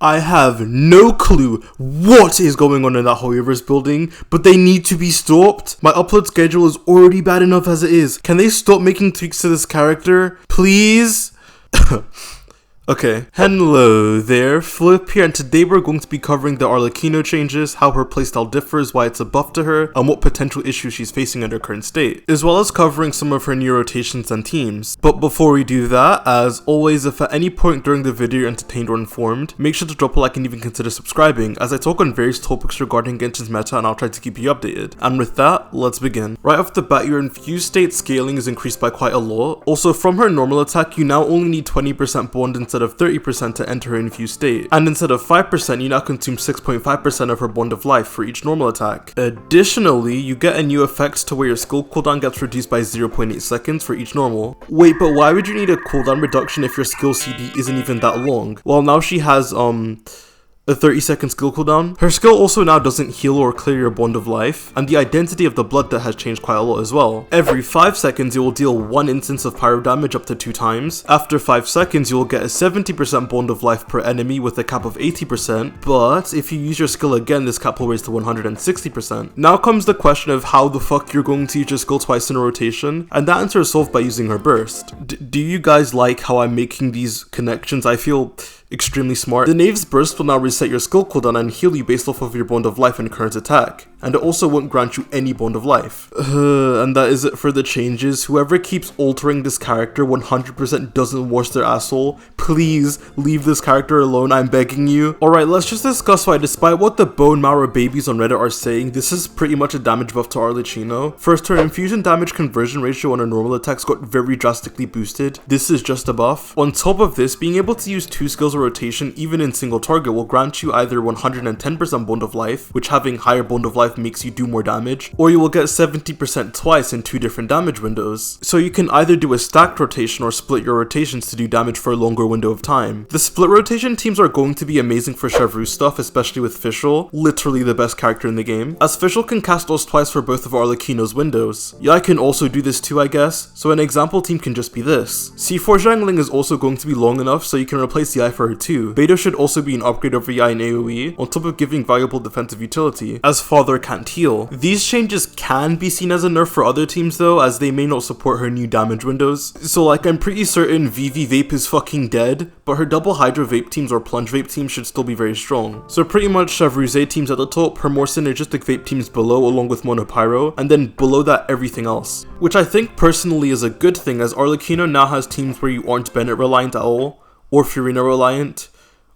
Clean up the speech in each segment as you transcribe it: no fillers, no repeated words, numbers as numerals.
I have no clue what is going on in that Hoyoverse building, but they need to be stopped. My upload schedule is already bad enough as it is. Can they stop making tweaks to this character? Please? Okay, hello there, Flip here, and today we're going to be covering the Arlecchino changes, how her playstyle differs, why it's a buff to her, and what potential issues she's facing in her current state, as well as covering some of her new rotations and teams. But before we do that, as always, if at any point during the video you're entertained or informed, make sure to drop a like and even consider subscribing, as I talk on various topics regarding Genshin's meta and I'll try to keep you updated. And with that, let's begin. Right off the bat, your infused state scaling is increased by quite a lot. Also, from her normal attack, you now only need 20% bond instead of 30% to enter her infused state, and instead of 5%, you now consume 6.5% of her bond of life for each normal attack. Additionally, you get a new effect to where your skill cooldown gets reduced by 0.8 seconds for each normal. Wait, but why would you need a cooldown reduction if your skill CD isn't even that long? Well, now she has a 30-second skill cooldown. Her skill also now doesn't heal or clear your bond of life, and the identity of the blood debt has changed quite a lot as well. Every 5 seconds, you will deal 1 instance of pyro damage up to 2 times. After 5 seconds, you will get a 70% bond of life per enemy with a cap of 80%, but if you use your skill again, this cap will raise to 160%. Now comes the question of how the fuck you're going to use your skill twice in a rotation, and that answer is solved by using her burst. Do you guys like how I'm making these connections? I feel extremely smart. The Knave's burst will now reset your skill cooldown and heal you based off of your bond of life and current attack, and it also won't grant you any bond of life. And that is it for the changes. Whoever keeps altering this character 100% doesn't wash their asshole. Please leave this character alone, I'm begging you. Alright, let's just discuss why, despite what the bone marrow babies on Reddit are saying, this is pretty much a damage buff to Arlecchino. First, her infusion damage conversion ratio on her normal attacks got very drastically boosted. This is just a buff. On top of this, being able to use 2 skills or rotation even in single target will grant you either 110% bond of life, which having higher bond of life makes you do more damage, or you will get 70% twice in 2 different damage windows. So you can either do a stacked rotation or split your rotations to do damage for a longer window of time. The split rotation teams are going to be amazing for Chevru's stuff, especially with Fischl, literally the best character in the game, as Fischl can cast us twice for both of Arlecchino's windows. Yai can also do this too, I guess, so an example team can just be this. C4 Zhangling is also going to be long enough so you can replace Yai for her too. Beidou should also be an upgrade over Yai in AoE, on top of giving valuable defensive utility, as Father can't heal. These changes can be seen as a nerf for other teams though, as they may not support her new damage windows. So like, I'm pretty certain Vivi Vape is fucking dead, but her double Hydra Vape teams or Plunge Vape teams should still be very strong. So pretty much Chevruze teams at the top, her more synergistic Vape teams below along with Mono Pyro, and then below that everything else. Which I think personally is a good thing, as Arlecchino now has teams where you aren't Bennett reliant at all, or Furina reliant,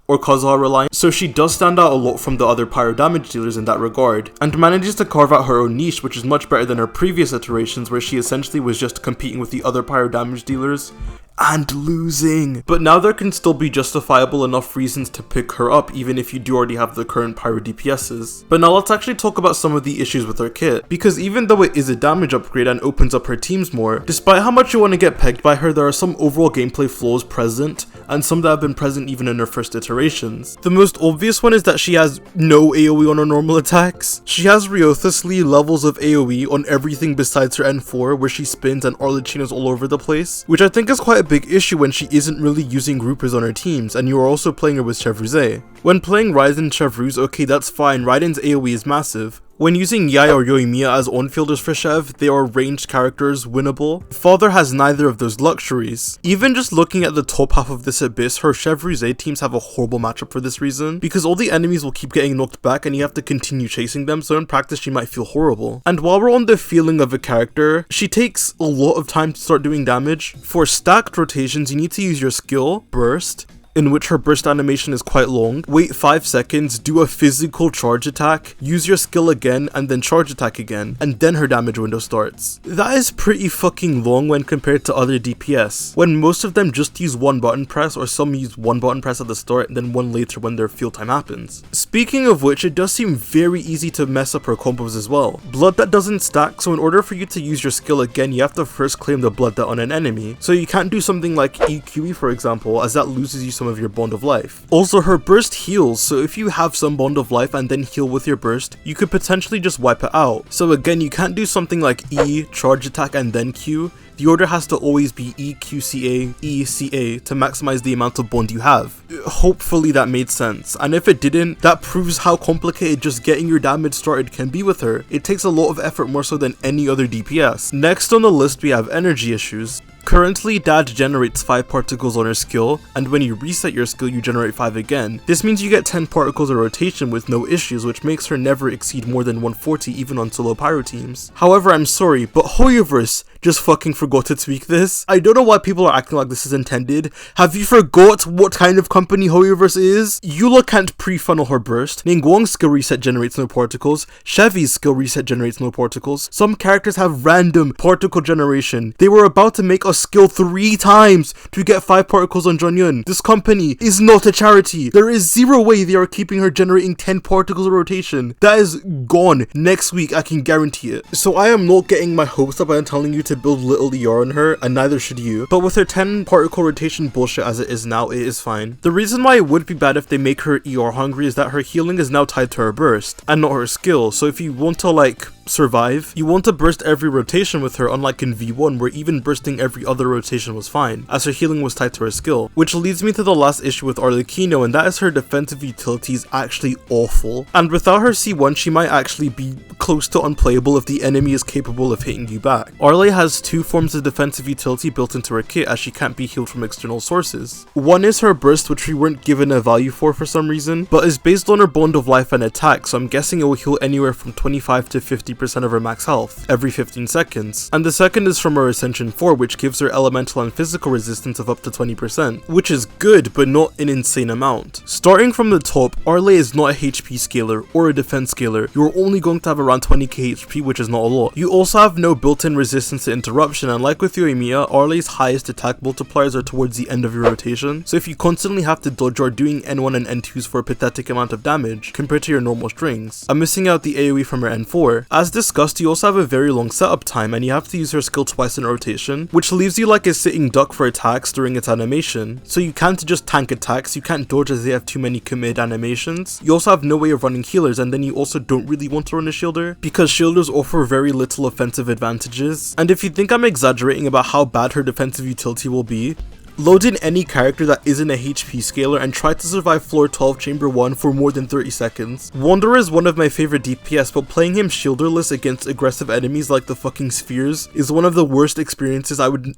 or Kazuha reliant, so she does stand out a lot from the other pyro damage dealers in that regard, and manages to carve out her own niche, which is much better than her previous iterations where she essentially was just competing with the other pyro damage dealers and losing. But now there can still be justifiable enough reasons to pick her up even if you do already have the current pyro DPSs. But now let's actually talk about some of the issues with her kit, because even though it is a damage upgrade and opens up her teams more, despite how much you want to get pegged by her, there are some overall gameplay flaws present, and some that have been present even in her first iterations. The most obvious one is that she has no AoE on her normal attacks. She has ruthlessly levels of AoE on everything besides her N4 where she spins and Arlecchino's all over the place, which I think is quite a big issue when she isn't really using groupers on her teams and you are also playing her with Chevruze. When playing Raiden Chevruz, okay, that's fine, Raiden's AoE is massive. When using Yai or Yoimiya as on-fielders for Chev, they are ranged characters, winnable. Father has neither of those luxuries. Even just looking at the top half of this abyss, her Chevruze teams have a horrible matchup for this reason, because all the enemies will keep getting knocked back and you have to continue chasing them, so in practice she might feel horrible. And while we're on the feeling of a character, she takes a lot of time to start doing damage. For stacked rotations, you need to use your skill, Burst, in which her burst animation is quite long, wait 5 seconds, do a physical charge attack, use your skill again, and then charge attack again, and then her damage window starts. That is pretty fucking long when compared to other DPS, when most of them just use one button press, or some use one button press at the start and then one later when their field time happens. Speaking of which, it does seem very easy to mess up her combos as well. Blood debt doesn't stack, so in order for you to use your skill again, you have to first claim the blood debt on an enemy, so you can't do something like EQE for example, as that loses you some some of your bond of life. Also, her burst heals, so if you have some bond of life and then heal with your burst, you could potentially just wipe it out. So again, you can't do something like E, charge attack, and then Q. The order has to always be EQCA, ECA to maximize the amount of bond you have. Hopefully that made sense, and if it didn't, that proves how complicated just getting your damage started can be with her. It takes a lot of effort, more so than any other DPS. Next on the list we have energy issues. Currently, Dad generates 5 particles on her skill, and when you reset your skill you generate 5 again. This means you get 10 particles of rotation with no issues, which makes her never exceed more than 140 even on solo pyro teams. However, I'm sorry, but Hoyoverse just fucking forgot to tweak this. I don't know why people are acting like this is intended. Have you forgot what kind of company Hoyoverse is? Eula can't pre-funnel her burst, Ningguang's skill reset generates no particles, Chevy's skill reset generates no particles, some characters have random particle generation. They were about to make a skill 3 times to get 5 particles on Jonyun. This company is not a charity. There is zero way they are keeping her generating 10 particles of rotation. That is gone next week, I can guarantee it. So I am not getting my hopes up by telling you to build little ER on her, and neither should you. But with her 10 particle rotation bullshit as it is now, it is fine. The reason why it would be bad if they make her ER hungry is that her healing is now tied to her burst, and not her skill. So if you want to like survive, you want to burst every rotation with her, unlike in V1 where even bursting every other rotation was fine, as her healing was tied to her skill. Which leads me to the last issue with Arlecchino, and that is her defensive utility is actually awful. And without her C1, she might actually be close to unplayable if the enemy is capable of hitting you back. Arle has 2 forms of defensive utility built into her kit, as she can't be healed from external sources. One is her burst, which we weren't given a value for some reason, but is based on her bond of life and attack, so I'm guessing it will heal anywhere from 25 to 50% of her max health every 15 seconds. And the second is from her Ascension 4, which gives her elemental and physical resistance of up to 20%, which is good but not an insane amount. Starting from the top, Arle is not a HP scaler or a defense scaler. You are only going to have around 20k HP, which is not a lot. You also have no built-in resistance to interruption, and like with Yoimiya, Arle's highest attack multipliers are towards the end of your rotation, so if you constantly have to dodge, you are doing N1 and N2s for a pathetic amount of damage compared to your normal strings. I'm missing out the AoE from her N4. As discussed, you also have a very long setup time, and you have to use her skill twice in rotation, which leaves you like a sitting duck for attacks during its animation. So you can't just tank attacks, you can't dodge as they have too many committed animations. You also have no way of running healers, and then you also don't really want to run a shielder, because shielders offer very little offensive advantages. And if you think I'm exaggerating about how bad her defensive utility will be, load in any character that isn't a HP scaler and try to survive floor 12 chamber 1 for more than 30 seconds. Wanderer is one of my favorite DPS, but playing him shielderless against aggressive enemies like the fucking spheres is one of the worst experiences I would...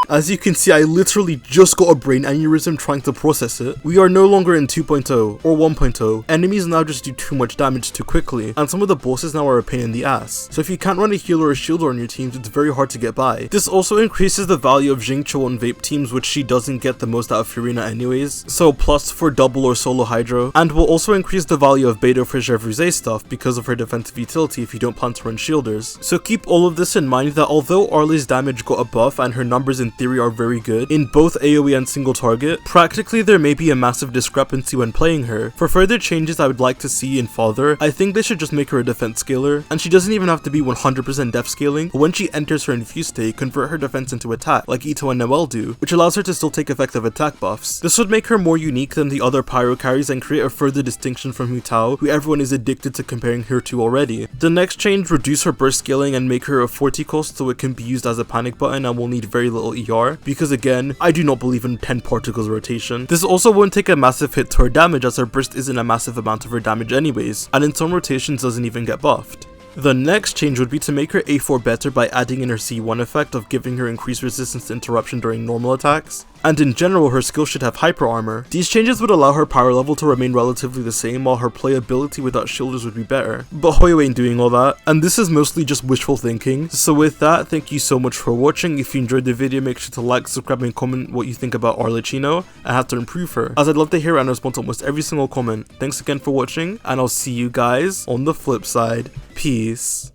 As you can see, I literally just got a brain aneurysm trying to process it. We are no longer in 2.0 or 1.0. Enemies now just do too much damage too quickly, and some of the bosses now are a pain in the ass. So if you can't run a healer or a shielder on your teams, it's very hard to get by. This also increases the value of Xingqiu on vape teams, which she doesn't get the most out of Furina anyways, so plus for double or solo hydro, and will also increase the value of beta for Chevrolet stuff because of her defensive utility if you don't plan to run shielders. So keep all of this in mind, that although Arle's damage got a buff and her numbers in theory are very good in both AoE and single target, practically there may be a massive discrepancy when playing her. For further changes I would like to see in Father, I think they should just make her a defense scaler, and she doesn't even have to be 100% def scaling, but when she enters her infused state, convert her defense into attack like Ito and Noelle do, which allows her to still take effective attack buffs. This would make her more unique than the other pyro carries and create a further distinction from Hu Tao, who everyone is addicted to comparing her to already. The next change, reduce her burst scaling and make her a 40 cost so it can be used as a panic button and will need very little ER, because again, I do not believe in 10 particles rotation. This also won't take a massive hit to her damage, as her burst isn't a massive amount of her damage anyways, and in some rotations doesn't even get buffed. The next change would be to make her A4 better by adding in her C1 effect of giving her increased resistance to interruption during normal attacks, and in general her skill should have hyper armor. These changes would allow her power level to remain relatively the same, while her playability without shielders would be better. But Hoyo ain't doing all that, and this is mostly just wishful thinking. So with that, thank you so much for watching. If you enjoyed the video, make sure to like, subscribe, and comment what you think about Arlecchino and how to improve her, as I'd love to hear and respond to almost every single comment. Thanks again for watching, and I'll see you guys on the flip side. Peace.